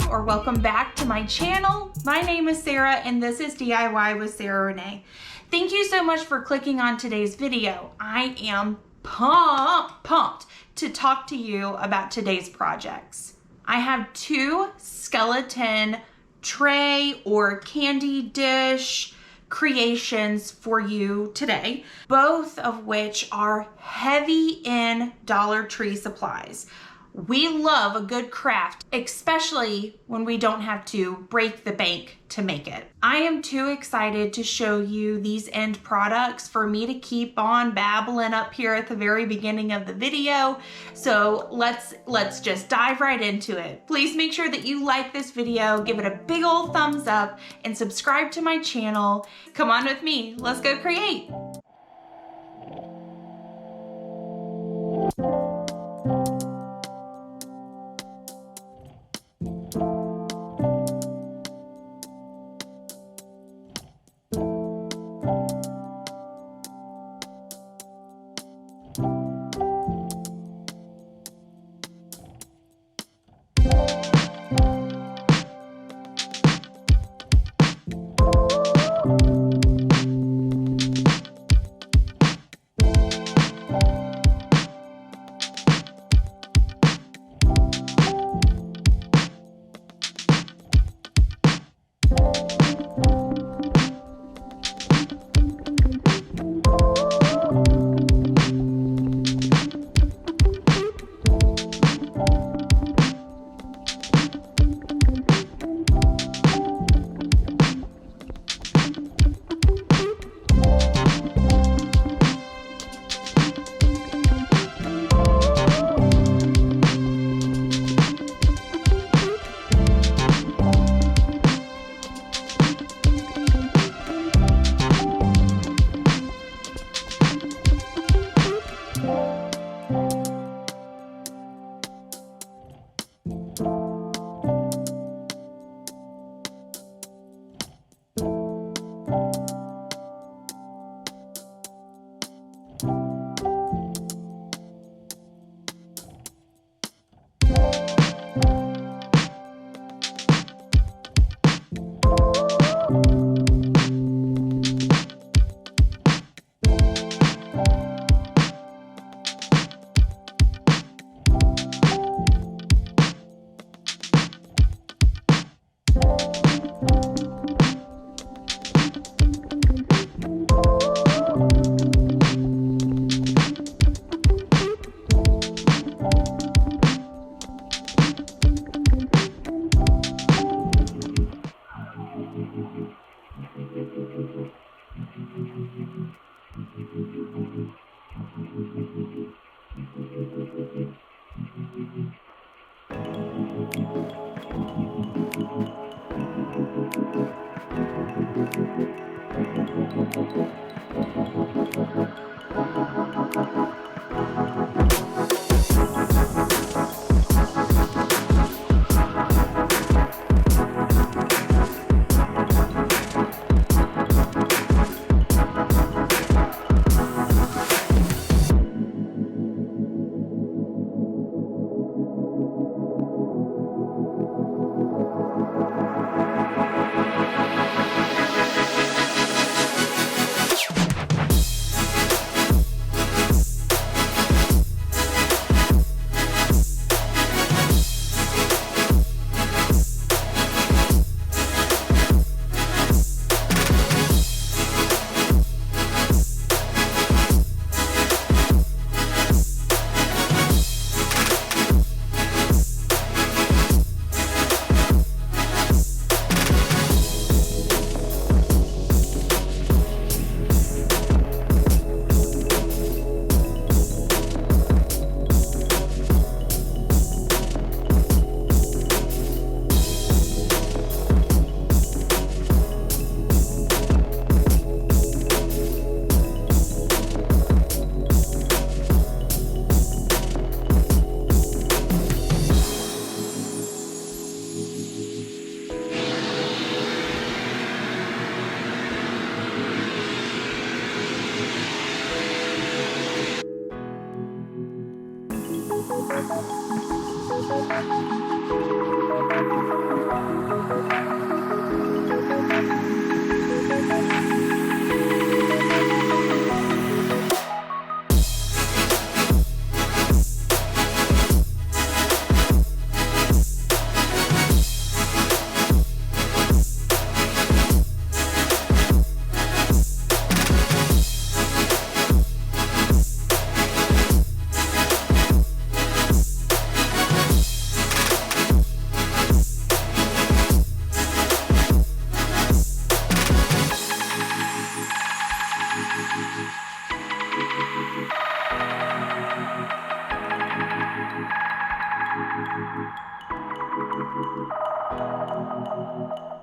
or welcome back to my channel. My name is Sarah and this is DIY with Sarah Renee. Thank you so much for clicking on today's video. I am pumped to talk to you about today's projects. I have two skeleton tray or candy dish creations for you today, both of which are heavy in Dollar Tree supplies. We love a good craft, especially when we don't have to break the bank to make it. I am too excited to show you these end products for me to keep on babbling up here at the very beginning of the video. So let's just dive right into it. Please make sure that you like this video, give it a big old thumbs up, and subscribe to my channel. Come on with me, let's go create.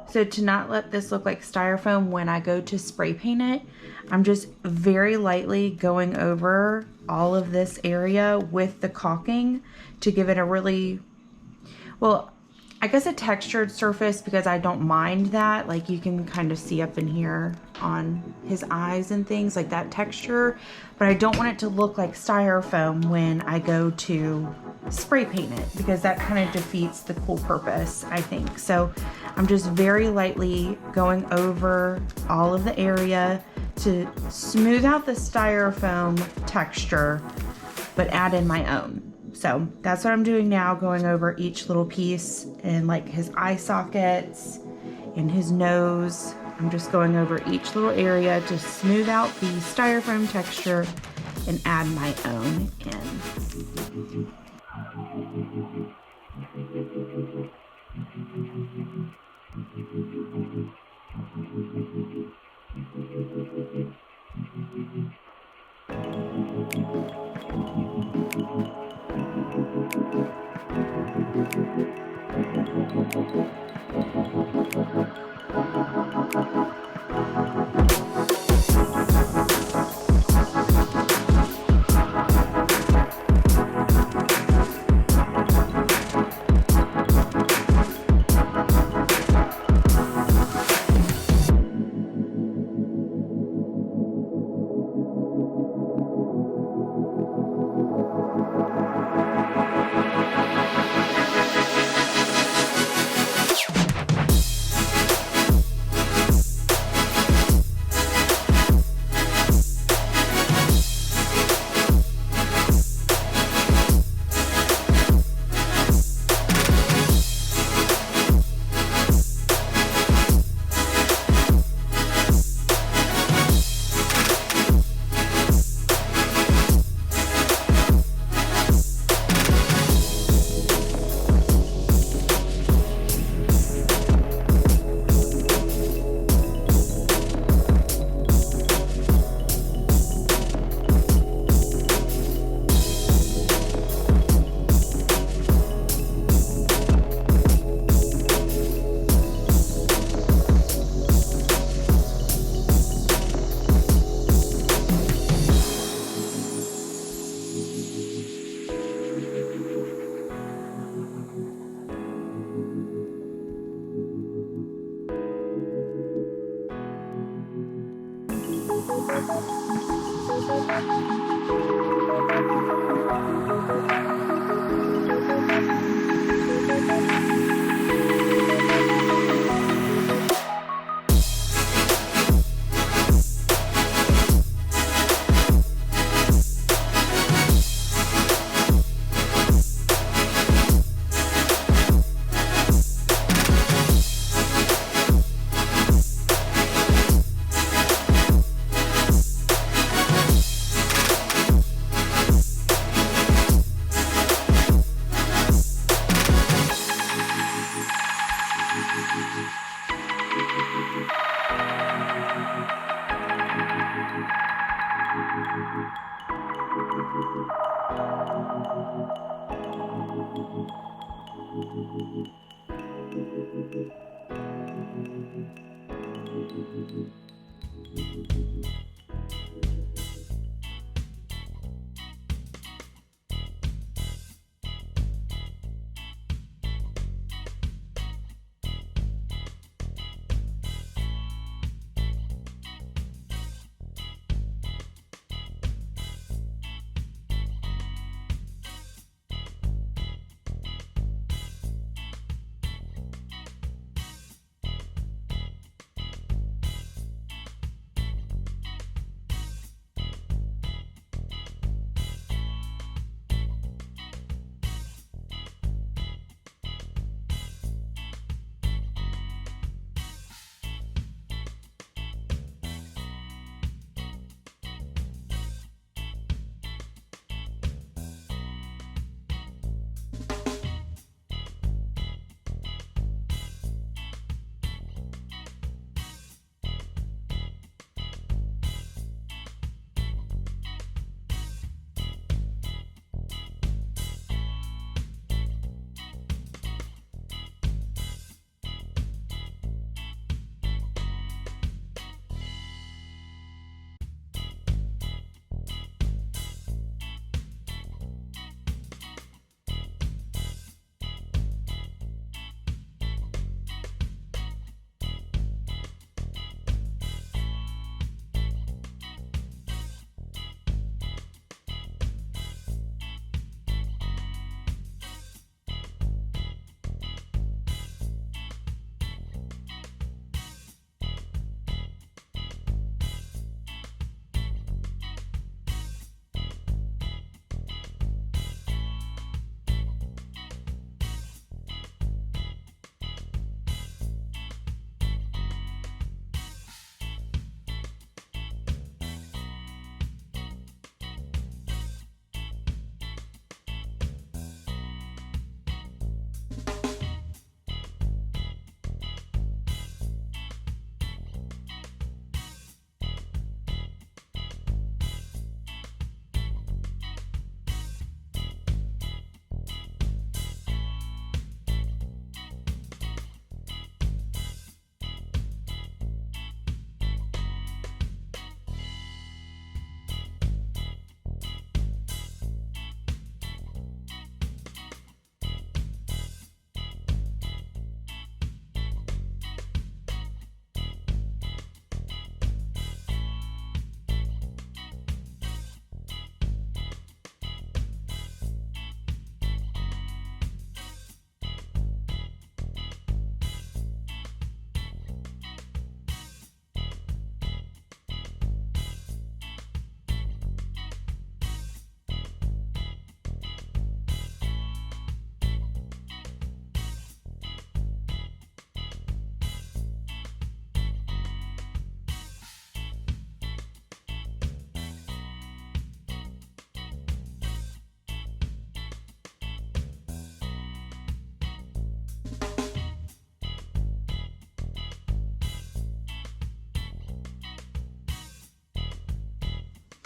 So to not let this look like styrofoam when I go to spray paint it, I'm just very lightly going over all of this area with the caulking to give it a really, well, I guess a textured surface, because I don't mind that. Like you can kind of see up in here on his eyes and things like that texture, but I don't want it to look like styrofoam when I go to spray paint it, because that kind of defeats the cool purpose, I think. So I'm just very lightly going over all of the area to smooth out the styrofoam texture, but add in my own. So that's what I'm doing now, going over each little piece and like his eye sockets and his nose. I'm just going over each little area to smooth out the styrofoam texture and add my own in.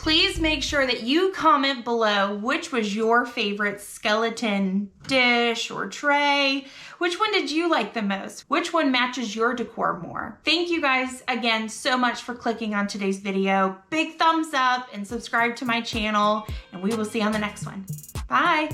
Please make sure that you comment below which was your favorite skeleton dish or tray. Which one did you like the most? Which one matches your decor more? Thank you guys again so much for clicking on today's video. Big thumbs up and subscribe to my channel, and we will see you on the next one. Bye.